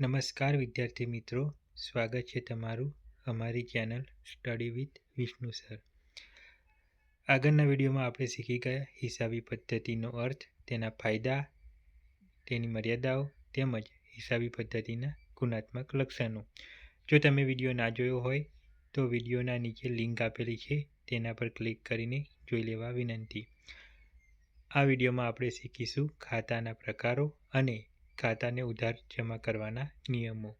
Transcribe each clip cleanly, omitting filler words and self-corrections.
નમસ્કાર વિદ્યાર્થી મિત્રો, સ્વાગત છે તમારું અમારી channel study with Vishnu sir. આગળના વિડીયોમાં આપણે શીખી ગયા હિસાબી પદ્ધતિનો અર્થ, તેના ફાયદા, તેની મર્યાદાઓ તેમજ હિસાબી પદ્ધતિના ગુણાત્મક લક્ષણો. જો તમે વિડીયો ના જોયો હોય તો વિડીયોના નીચે લિંક આપેલી છે, તેના પર ક્લિક કરીને જોઈ લેવા વિનંતી. આ વિડીયોમાં આપણે શીખીશું ખાતાના પ્રકારો અને ખાતાને ઉધાર જમા કરવાના નિયમો.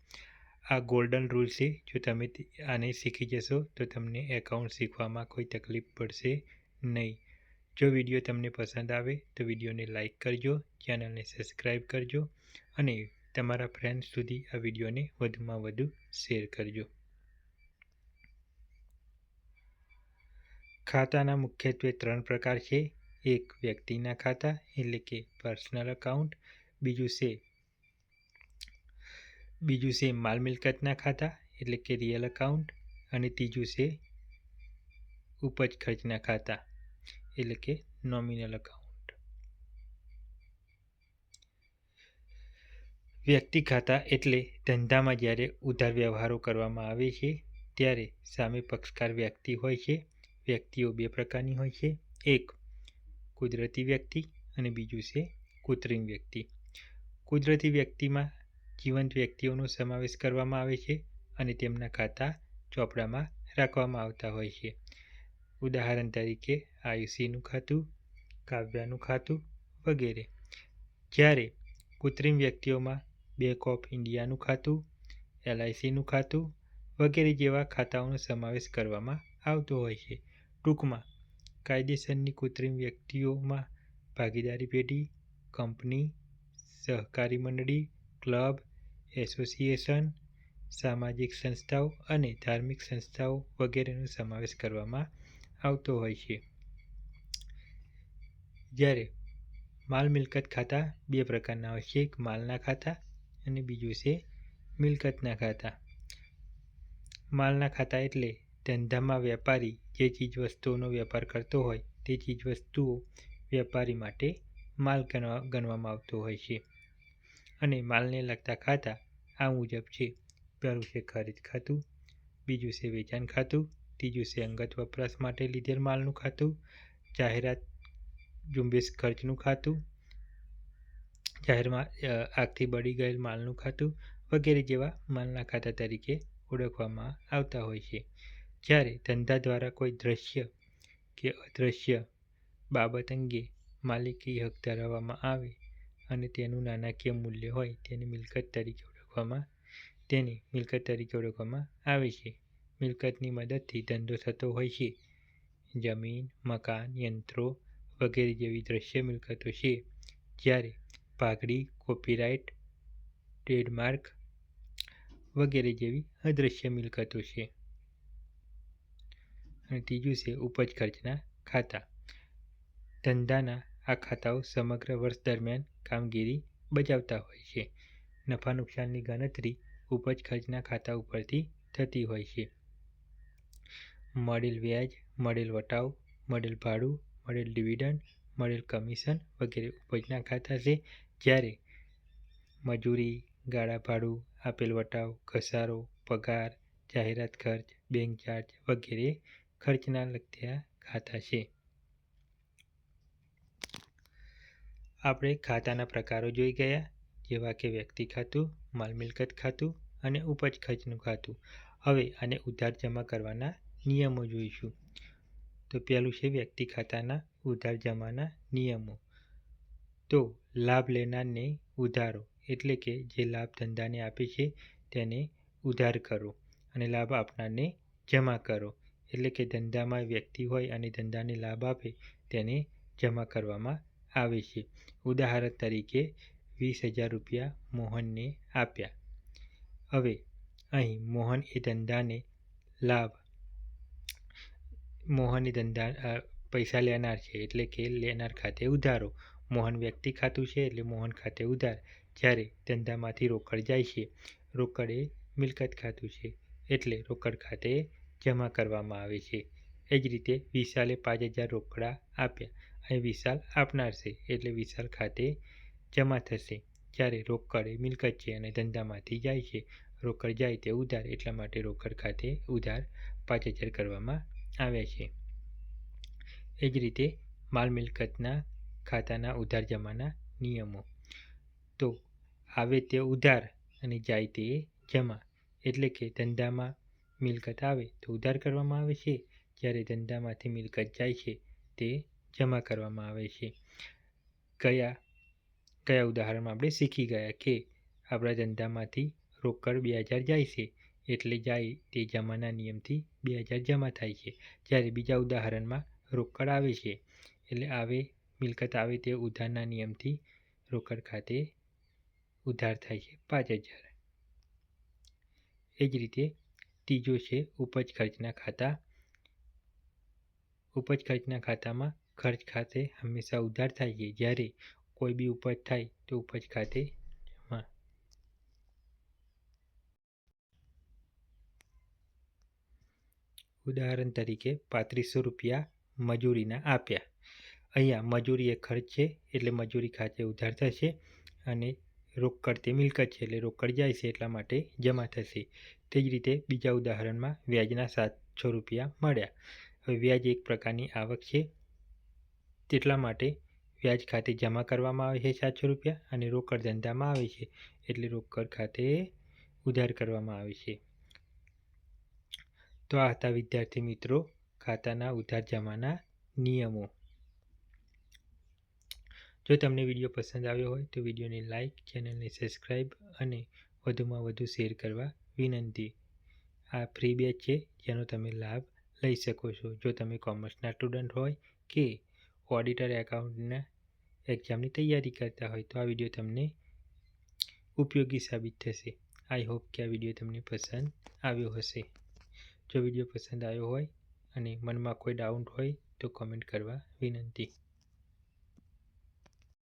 આ ગોલ્ડન રૂલ છે. જો તમે આને શીખી જશો તો તમને એકાઉન્ટ શીખવામાં કોઈ તકલીફ પડશે નહીં. જો વિડીયો તમને પસંદ આવે તો વિડીયોને લાઇક કરજો, ચેનલને સબસ્ક્રાઈબ કરજો અને તમારા ફ્રેન્ડ્સ સુધી આ વિડીયોને વધુમાં વધુ શેર કરજો. ખાતાના મુખ્યત્વે 3 પ્રકાર છે. એક વ્યક્તિના ખાતા એટલે કે પર્સનલ અકાઉન્ટ, બીજું છે માલ મિલકતના ખાતા એટલે કે રિયલ અકાઉન્ટ અને ત્રીજું છે ઉપજ ખર્ચના ખાતા એટલે કે નોમિનલ અકાઉન્ટ. વ્યક્તિ ખાતા એટલે ધંધામાં જ્યારે ઉધાર વ્યવહારો કરવામાં આવે છે ત્યારે સામે પક્ષકાર વ્યક્તિ હોય છે. વ્યક્તિઓ 2 પ્રકારની હોય છે, એક કુદરતી વ્યક્તિ અને બીજું છે કૃત્રિમ વ્યક્તિ. કુદરતી વ્યક્તિમાં જીવંત વ્યક્તિઓનો સમાવેશ કરવામાં આવે છે અને તેમના ખાતા ચોપડામાં રાખવામાં આવતા હોય છે. ઉદાહરણ તરીકે આયુષીનું ખાતું, કાવ્યાનું ખાતું વગેરે. જ્યારે કૃત્રિમ વ્યક્તિઓમાં બેંક ઓફ ઇન્ડિયાનું ખાતું, LICનું ખાતું વગેરે જેવા ખાતાઓનો સમાવેશ કરવામાં આવતો હોય છે. ટૂંકમાં કાયદેસરની કૃત્રિમ વ્યક્તિઓમાં ભાગીદારી પેઢી, કંપની, સહકારી મંડળી, ક્લબ, એસોસિએશન, સામાજિક સંસ્થાઓ અને ધાર્મિક સંસ્થાઓ વગેરેનો સમાવેશ કરવામાં આવતો હોય છે. જ્યારે માલ મિલકત ખાતા 2 પ્રકારના હોય છે, એક માલના ખાતા અને બીજું છે મિલકતના ખાતા. માલના ખાતા એટલે ધંધામાં વેપારી જે ચીજવસ્તુઓનો વેપાર કરતો હોય તે ચીજવસ્તુઓ વેપારી માટે માલ ગણવામાં આવતો હોય છે. અને માલને લગતા ખાતા આ મુજબ છે. પહેલું છે ખરીદ ખાતું, બીજું છે વેચાણ ખાતું, ત્રીજું છે અંગત વપરાશ માટે લીધેલ માલનું ખાતું, જાહેરાત ઝુંબેશ ખર્ચનું ખાતું, જાહેરમાં આગથી બળી ગયેલ માલનું ખાતું વગેરે જેવા માલના ખાતા તરીકે ઓળખવામાં આવતા હોય છે. જ્યારે ધંધા દ્વારા કોઈ દ્રશ્ય કે અદ્રશ્ય બાબત અંગે માલિકી હક ધરાવવામાં આવે અને તેનું નાણાકીય મૂલ્ય હોય તેને મિલકત તરીકે ઓળખવામાં આવે છે. મિલકતની મદદથી ધંધો થતો હોય છે. જમીન, મકાન, યંત્રો વગેરે જેવી દ્રશ્ય મિલકતો છે. જ્યારે પાઘડી, કોપીરાઇટ, ટ્રેડમાર્ક વગેરે જેવી અદ્રશ્ય મિલકતો છે. અને ત્રીજું છે ઉપજ ખર્ચના ખાતા. ધંધાના આ ખાતાઓ સમગ્ર વર્ષ દરમિયાન કામગીરી બજાવતા હોય છે. નફા નુકસાનની ગણતરી ઉપજ ખર્ચના ખાતા ઉપરથી થતી હોય છે. મળેલ વ્યાજ, મળેલ વટાવ, મળેલ ભાડું, મળેલ ડિવિડન્ડ, મળેલ કમિશન વગેરે ઉપજના ખાતા છે. જ્યારે મજૂરી, ગાળા ભાડું, આપેલ વટાવ, ઘસારો, પગાર, જાહેરાત ખર્ચ, બેંક ચાર્જ વગેરે ખર્ચના લગતા ખાતા છે. આપણે ખાતાના પ્રકારો જોઈ ગયા, જેવા કે વ્યક્તિ ખાતું, માલ મિલકત ખાતું અને ઉપજ ખર્ચનું ખાતું. હવે આને ઉધાર જમા કરવાના નિયમો જોઈશું. તો પહેલું છે વ્યક્તિ ખાતાના ઉધાર જમાના નિયમો. તો લાભ લેનારને ઉધારો એટલે કે જે લાભ ધંધાને આપે છે તેને ઉધાર કરો અને લાભ આપનારને જમા કરો. એટલે કે ધંધામાં વ્યક્તિ હોય અને ધંધાને લાભ આપે તેને જમા કરવામાં આવે છે. ઉદાહરણ તરીકે 20,000 રૂપિયા મોહનને આપ્યા. હવે અહીં મોહન એ ધંધા પૈસા લેનાર છે એટલે કે લેનાર ખાતે ઉધારો. મોહન વ્યક્તિ ખાતું છે એટલે મોહન ખાતે ઉધાર. જ્યારે ધંધામાંથી રોકડ જાય છે, રોકડ એ મિલકત ખાતું છે એટલે રોકડ ખાતે જમા કરવામાં આવે છે. એ જ રીતે વિશાલે 5,000 રોકડા આપ્યા. અહીં વિશાલ આપનાર છે એટલે વિશાલ ખાતે જમા થશે. જ્યારે રોકડ એ મિલકત છે અને ધંધામાંથી જાય છે, રોકડ જાય તે ઉધાર, એટલા માટે રોકડ ખાતે ઉધાર 5,000 કરવામાં આવ્યા છે. એ જ રીતે માલ મિલકતના ખાતાના ઉધાર જમાના નિયમો. તો આવે તે ઉધાર અને જાય તે જમા, એટલે કે ધંધામાં મિલકત આવે તો ઉધાર કરવામાં આવે છે, જ્યારે ધંધામાંથી મિલકત જાય છે તે જમા કરવામાં આવે છે. કયા ઉદાહરણમાં આપણે શીખી ગયા કે આપણા ધંધામાંથી રોકડ 2,000 જાય છે, એટલે જાય તે જમાના નિયમથી 2,000 જમા થાય છે. જ્યારે બીજા ઉદાહરણમાં રોકડ આવે છે, એટલે મિલકત આવે તે ઉધારના નિયમથી રોકડ ખાતે ઉધાર થાય છે 5,000. એ જ રીતે ત્રીજો છે ઉપજ ખર્ચના ખાતા. ઉપજ ખર્ચના ખાતામાં ખર્ચ ખાતે હંમેશા ઉધાર થાય છે, જ્યારે કોઈ બી ઉપજ થાય તો ઉપજ ખાતે જમા. ઉદાહરણ તરીકે 3500 રૂપિયા મજૂરીના આપ્યા. અહીંયા મજૂરી એ ખર્ચ છે, એટલે મજૂરી ખાતે ઉધાર થશે, અને રોકડ તે મિલકત છે, એટલે રોકડ જાય છે, એટલા માટે જમા થશે. તે જ રીતે બીજા ઉદાહરણમાં વ્યાજના 700 રૂપિયા મળ્યા. હવે વ્યાજ એક પ્રકારની આવક છે, તેટલા માટે વ્યાજ ખાતે જમા કરવામાં આવે છે 700 રૂપિયા, અને રોકડ ધંધામાં આવે છે, એટલે રોકડ ખાતે ઉધાર કરવામાં આવે છે. તો આ હતા વિદ્યાર્થી મિત્રો ખાતાના ઉધાર જમાના નિયમો. જો તમને વિડીયો પસંદ આવ્યો હોય તો વિડીયોને લાઇક, ચેનલને સબસ્ક્રાઈબ અને વધુમાં વધુ શેર કરવા વિનંતી. આ ફ્રી બેચ છે, જેનો તમે લાભ લઈ શકો છો. જો તમે કોમર્સના સ્ટુડન્ટ હોય કે ઓડિટર એકાઉન્ટના એક્ઝામની તૈયારી કરતા હોય તો આ વિડીયો તમને ઉપયોગી સાબિત થશે. આઈ હોપ કે આ વિડીયો તમને પસંદ આવ્યો હશે. જો વિડીયો પસંદ આવ્યો હોય અને મનમાં કોઈ ડાઉટ હોય તો કોમેન્ટ કરવા વિનંતી.